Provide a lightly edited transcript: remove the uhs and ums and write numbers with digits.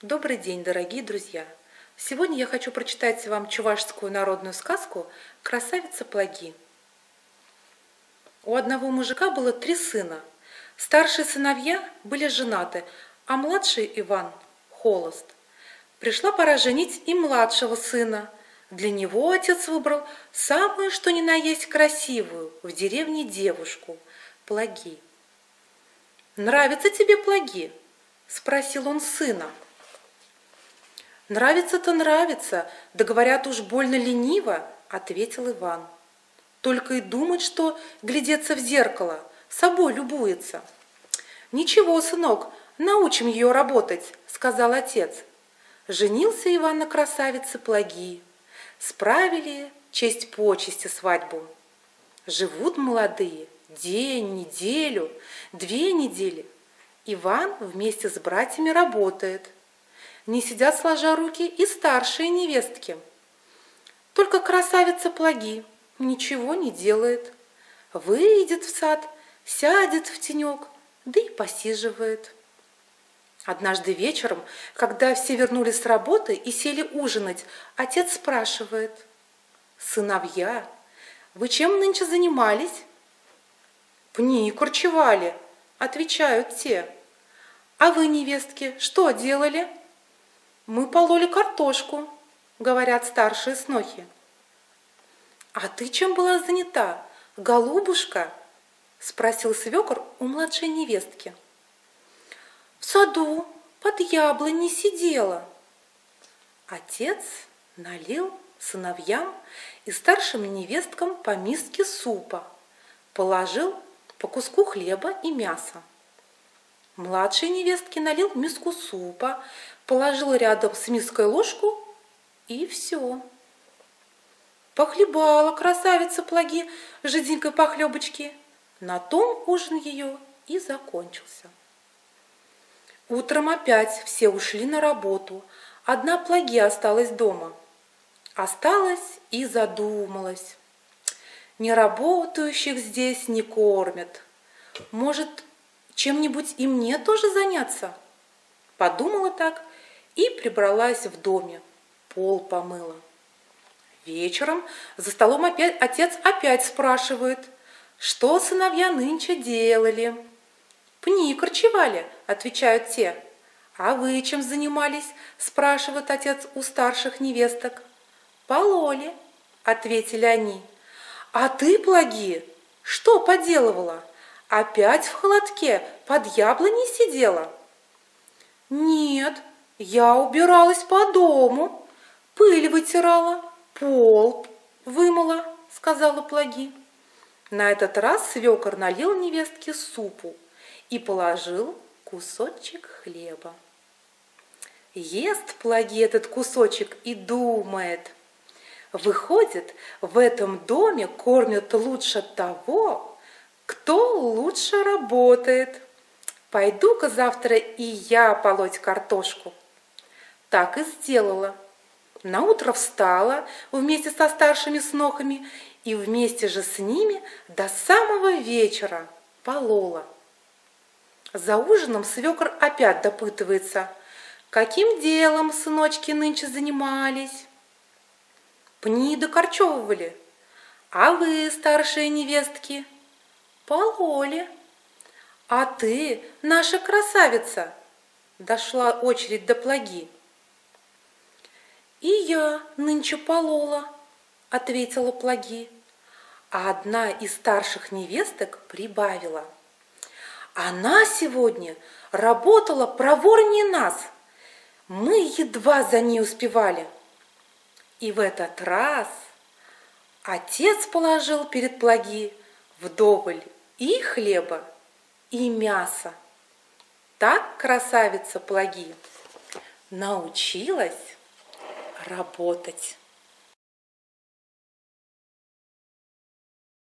Добрый день, дорогие друзья! Сегодня я хочу прочитать вам чувашскую народную сказку «Красавица-Плаги». У одного мужика было 3 сына. Старшие сыновья были женаты, а младший Иван холост. Пришла пора женить и младшего сына. Для него отец выбрал самую что ни на есть красивую в деревне девушку – Плаги. «Нравятся тебе Плаги?» – спросил он сына. «Нравится-то нравится, да говорят уж больно лениво», – ответил Иван. «Только и думает, что глядеться в зеркало, собой любуется». «Ничего, сынок, научим ее работать», – сказал отец. Женился Иван на красавице Плаги. Справили честь-почести свадьбу. Живут молодые день, неделю, 2 недели. Иван вместе с братьями работает. Не сидят сложа руки и старшие невестки. Только красавица Плаги ничего не делает. Выйдет в сад, сядет в тенек, да и посиживает. Однажды вечером, когда все вернулись с работы и сели ужинать, отец спрашивает: «Сыновья, вы чем нынче занимались?» «Пни корчевали», — отвечают те. «А вы, невестки, что делали?» «Мы пололи картошку», — говорят старшие снохи. «А ты чем была занята, голубушка?» — спросил свекор у младшей невестки. «В саду под яблоней сидела». Отец налил сыновьям и старшим невесткам по миске супа, положил по куску хлеба и мяса. Младшей невестке налил миску супа, положил рядом с миской ложку, и все. Похлебала красавица Плаги жиденькой похлебочки. На том ужин ее и закончился. Утром опять все ушли на работу. Одна Плаги осталась дома. Осталась и задумалась. Неработающих здесь не кормят. Может, чем-нибудь и мне тоже заняться? Подумала так и прибралась в доме. Пол помыла. Вечером за столом отец опять спрашивает: «Что сыновья нынче делали?» «Пни корчевали», — отвечают те. «А вы чем занимались?» — спрашивает отец у старших невесток. «Пололи», — ответили они. «А ты, Плаги, что поделывала? Опять в холодке под яблоней сидела?» «Нет, я убиралась по дому, пыль вытирала, пол вымыла», — сказала Плаги. На этот раз свекор налил невестке супу и положил кусочек хлеба. Ест Плаги этот кусочек и думает: выходит, в этом доме кормят лучше того, кто лучше работает. Пойду-ка завтра и я полоть картошку. Так и сделала. Наутро встала вместе со старшими снохами и вместе же с ними до самого вечера полола. За ужином свекор опять допытывается: «Каким делом, сыночки, нынче занимались?» «Пни докорчевывали». «А вы, старшие невестки?» «Пололи». «А ты, наша красавица?» Дошла очередь до Плаги. «И я нынче полола», — ответила Плаги. А одна из старших невесток прибавила: «Она сегодня работала проворнее нас. Мы едва за ней успевали». И в этот раз отец положил перед Плаги вдоволь и хлеба, и мяса. Так красавица Плаги научилась работать.